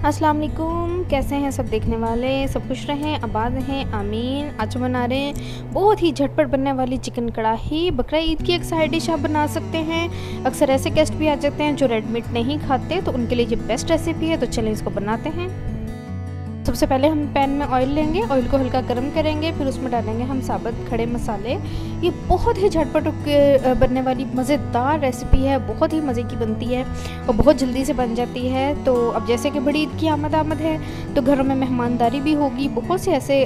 अस्सलाम वालेकुम, कैसे हैं सब देखने वाले। सब खुश रहें, आबाद रहें, आमीन। आज बना रहे हैं बहुत ही झटपट बनने वाली चिकन कढ़ाई। बकरा ईद की एक साइड डिश आप बना सकते हैं। अक्सर ऐसे गेस्ट भी आ जाते हैं जो रेड मीट नहीं खाते, तो उनके लिए ये बेस्ट रेसिपी है। तो चलें इसको बनाते हैं। सबसे पहले हम पैन में ऑयल लेंगे, ऑयल को हल्का गर्म करेंगे, फिर उसमें डालेंगे हम साबुत खड़े मसाले। ये बहुत ही झटपट बनने वाली मज़ेदार रेसिपी है, बहुत ही मज़े की बनती है और बहुत जल्दी से बन जाती है। तो अब जैसे कि बड़ी ईद की आमद है, तो घरों में मेहमानदारी भी होगी। बहुत से ऐसे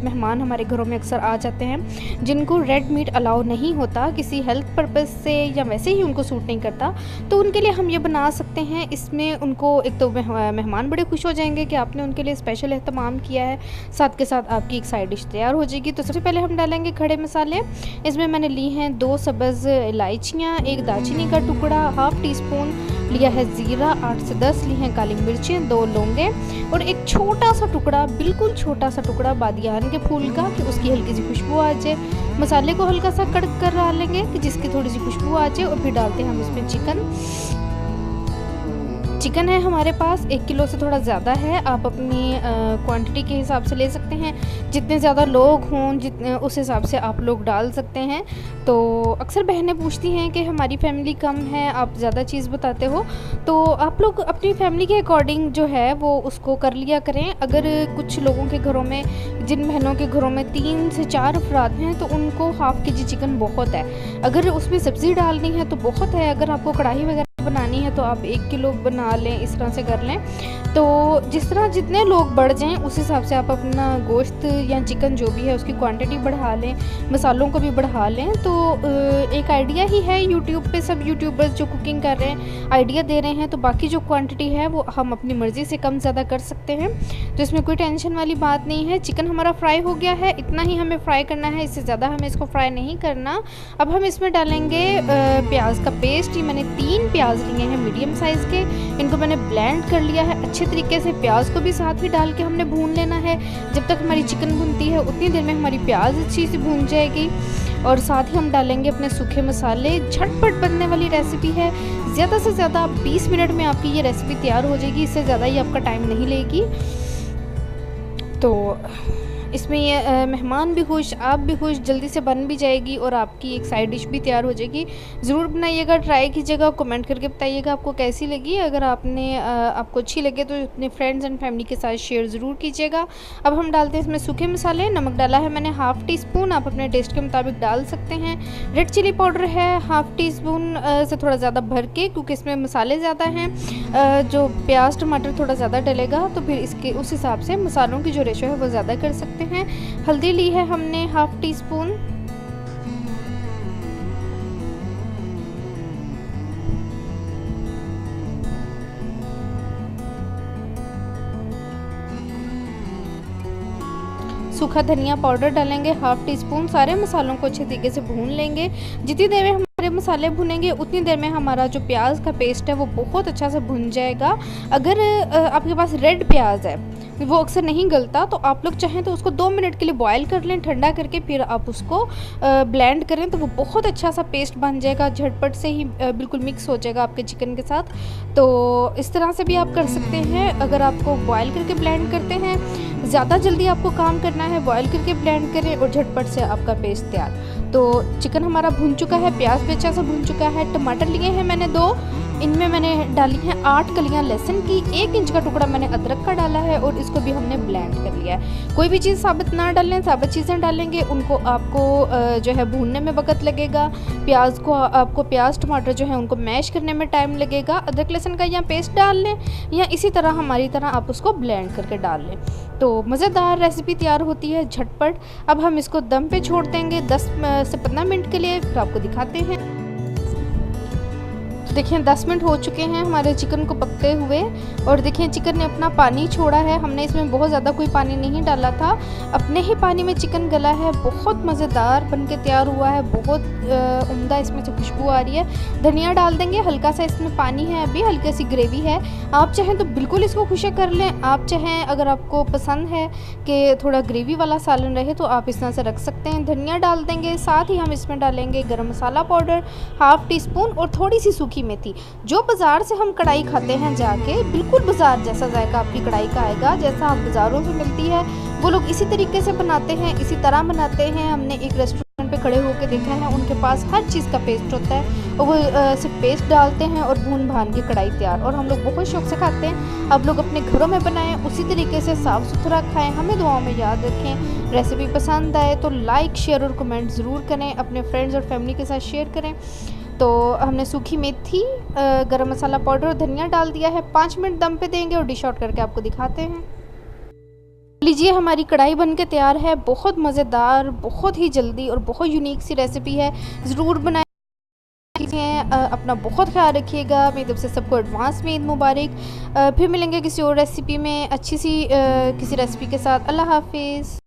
मेहमान हमारे घरों में अक्सर आ जाते हैं जिनको रेड मीट अलाउ नहीं होता, किसी हेल्थ पर्पज़ से या वैसे ही उनको सूट नहीं करता। तो उनके लिए हम ये बना सकते हैं। इसमें उनको एक तो मेहमान बड़े खुश हो जाएंगे कि आपने उनके लिए स्पेशल एहतमाम किया है, साथ के साथ आपकी एक साइड डिश तैयार हो जाएगी। तो सबसे पहले हम डालेंगे खड़े मसाले। इसमें मैंने ली हैं 2 सब्ज़ इलायचियाँ, 1 दालचीनी का टुकड़ा, हाफ़ टी स्पून लिया है ज़ीरा, 8 से 10 ली हैं काली मिर्चें, 2 लौंगे और एक छोटा सा टुकड़ा, बिल्कुल छोटा सा टुकड़ा बादियान के फूल का, कि उसकी हल्की सी खुशबू आ जाए। मसाले को हल्का सा कड़क कर डालेंगे कि जिसकी थोड़ी सी खुशबू आ जाए, और फिर डालते हैं हम इसमें चिकन है हमारे पास 1 किलो से थोड़ा ज़्यादा है। आप अपनी क्वांटिटी के हिसाब से ले सकते हैं, जितने ज़्यादा लोग हों जितने उस हिसाब से आप लोग डाल सकते हैं। तो अक्सर बहनें पूछती हैं कि हमारी फैमिली कम है, आप ज़्यादा चीज़ बताते हो, तो आप लोग अपनी फैमिली के अकॉर्डिंग जो है वो उसको कर लिया करें। अगर कुछ लोगों के घरों में, जिन बहनों के घरों में 3 से 4 अफराद हैं, तो उनको हाफ़ केजी चिकन बहुत है। अगर उसमें सब्ज़ी डालनी है तो बहुत है। अगर आपको कढ़ाई वगैरह बनानी है तो आप 1 किलो बना लें, इस तरह से कर लें। तो जिस तरह जितने लोग बढ़ जाएं उस हिसाब से आप अपना गोश्त या चिकन जो भी है उसकी क्वांटिटी बढ़ा लें, मसालों को भी बढ़ा लें। तो एक आइडिया ही है, यूट्यूब पे सब यूट्यूबर्स जो कुकिंग कर रहे हैं आइडिया दे रहे हैं, तो बाकी जो क्वांटिटी है वो हम अपनी मर्ज़ी से कम ज़्यादा कर सकते हैं। तो इसमें कोई टेंशन वाली बात नहीं है। चिकन हमारा फ्राई हो गया है, इतना ही हमें फ्राई करना है, इससे ज़्यादा हमें इसको फ्राई नहीं करना। अब हम इसमें डालेंगे प्याज का पेस्ट। ये मैंने 3 प्याज लिए हैं मीडियम साइज़ के, इनको मैंने ब्लेंड कर लिया है अच्छे तरीके से। प्याज को भी साथ ही डाल के हमने भून लेना है। जब तक हमारी चिकन भुनती है उतनी देर में हमारी प्याज अच्छी सी भून जाएगी। और साथ ही हम डालेंगे अपने सूखे मसाले। झटपट बनने वाली रेसिपी है, ज़्यादा से ज़्यादा 20 मिनट में आपकी ये रेसिपी तैयार हो जाएगी, इससे ज़्यादा ही आपका टाइम नहीं लेगी। तो इसमें ये मेहमान भी खुश, आप भी खुश, जल्दी से बन भी जाएगी और आपकी एक साइड डिश भी तैयार हो जाएगी। ज़रूर बनाइएगा, ट्राई कीजिएगा, कमेंट करके बताइएगा आपको कैसी लगी। अगर आपको अच्छी लगे तो अपने फ्रेंड्स एंड फैमिली के साथ शेयर ज़रूर कीजिएगा। अब हम डालते हैं इसमें सूखे मसाले। नमक डाला है मैंने हाफ़ टी स्पून, आप अपने टेस्ट के मुताबिक डाल सकते हैं। रेड चिली पाउडर है हाफ़ टी स्पून से थोड़ा ज़्यादा भर के, क्योंकि इसमें मसाले ज़्यादा हैं। जो प्याज टमाटर थोड़ा ज़्यादा डलेगा तो फिर इसके उस हिसाब से मसालों की जो रेशो है वो ज़्यादा कर सकते हैं। हल्दी ली है हमने हाफ़ टी स्पून। सूखा धनिया पाउडर डालेंगे हाफ़ टी स्पून। सारे मसालों को अच्छे तरीके से भून लेंगे। जितनी देर में हमारे मसाले भुनेंगे उतनी देर में हमारा जो प्याज का पेस्ट है वो बहुत अच्छा से भुन जाएगा। अगर आपके पास रेड प्याज है, वो अक्सर नहीं गलता, तो आप लोग चाहें तो उसको 2 मिनट के लिए बॉयल कर लें ठंडा करके, फिर आप उसको ब्लेंड करें तो वो बहुत अच्छा सा पेस्ट बन जाएगा। झटपट से ही बिल्कुल मिक्स हो जाएगा आपके चिकन के साथ। तो इस तरह से भी आप कर सकते हैं। अगर आपको बॉयल करके ब्लेंड करते हैं, ज़्यादा जल्दी आपको काम करना है, बॉयल करके ब्लेंड करें और झटपट से आपका पेस्ट तैयार। तो चिकन हमारा भुन चुका है, प्याज भी अच्छा सा भुन चुका है। टमाटर लिए हैं मैंने 2, इनमें मैंने डाली हैं 8 कलियां लहसुन की, 1 इंच का टुकड़ा मैंने अदरक का डाला है और इसको भी हमने ब्लेंड कर लिया है। कोई भी चीज़ साबित ना डालें, साबित चीज़ें डालेंगे उनको आपको जो है भूनने में वक्त लगेगा। आपको प्याज टमाटर जो है उनको मैश करने में टाइम लगेगा। अदरक लहसुन का या पेस्ट डाल लें या इसी तरह हमारी तरह आप उसको ब्लेंड करके डाल लें, तो मज़ेदार रेसिपी तैयार होती है झटपट। अब हम इसको दम पे छोड़ देंगे 10 से 15 मिनट के लिए, फिर आपको दिखाते हैं। देखिए 10 मिनट हो चुके हैं हमारे चिकन को पकते हुए, और देखिए चिकन ने अपना पानी छोड़ा है। हमने इसमें बहुत ज़्यादा कोई पानी नहीं डाला था, अपने ही पानी में चिकन गला है। बहुत मज़ेदार बनके तैयार हुआ है, बहुत उम्दा इसमें से खुशबू आ रही है। धनिया डाल देंगे, हल्का सा इसमें पानी है, अभी हल्की सी ग्रेवी है। आप चाहें तो बिल्कुल इसको खुशक कर लें, आप चाहें अगर आपको पसंद है कि थोड़ा ग्रेवी वाला सालन रहे तो आप इस तरह से रख सकते हैं। धनिया डाल देंगे, साथ ही हम इसमें डालेंगे गरम मसाला पाउडर हाफ़ टी स्पून और थोड़ी सी सूखी मेथी। जो बाज़ार से हम कढ़ाई खाते हैं जाके, बिल्कुल बाज़ार जैसा जायका आपकी कढ़ाई का आएगा, जैसा आप बाज़ारों से मिलती है वो लोग इसी तरीके से बनाते हैं, इसी तरह बनाते हैं। हमने एक रेस्टोरेंट पे खड़े होकर देखा है, उनके पास हर चीज़ का पेस्ट होता है और वो सिर्फ पेस्ट डालते हैं और भून भान के कढ़ाई तैयार, और हम लोग बहुत शौक से खाते हैं। आप लोग अपने घरों में बनाएं, उसी तरीके से साफ़ सुथरा खाएं। हमें दुआओं में याद रखें। रेसिपी पसंद आए तो लाइक, शेयर और कमेंट ज़रूर करें, अपने फ्रेंड्स और फैमिली के साथ शेयर करें। तो हमने सूखी मेथी, गरम मसाला पाउडर और धनिया डाल दिया है। 5 मिनट दम पे देंगे और डिश आउट करके आपको दिखाते हैं। लीजिए, हमारी कढ़ाई बन के तैयार है। बहुत मज़ेदार, बहुत ही जल्दी और बहुत यूनिक सी रेसिपी है, ज़रूर बनाएं। अपना बहुत ख्याल रखिएगा। मेरी तरफ से सबको एडवांस में ईद मुबारक। फिर मिलेंगे किसी और रेसिपी में, अच्छी सी किसी रेसिपी के साथ। अल्लाह हाफिज़।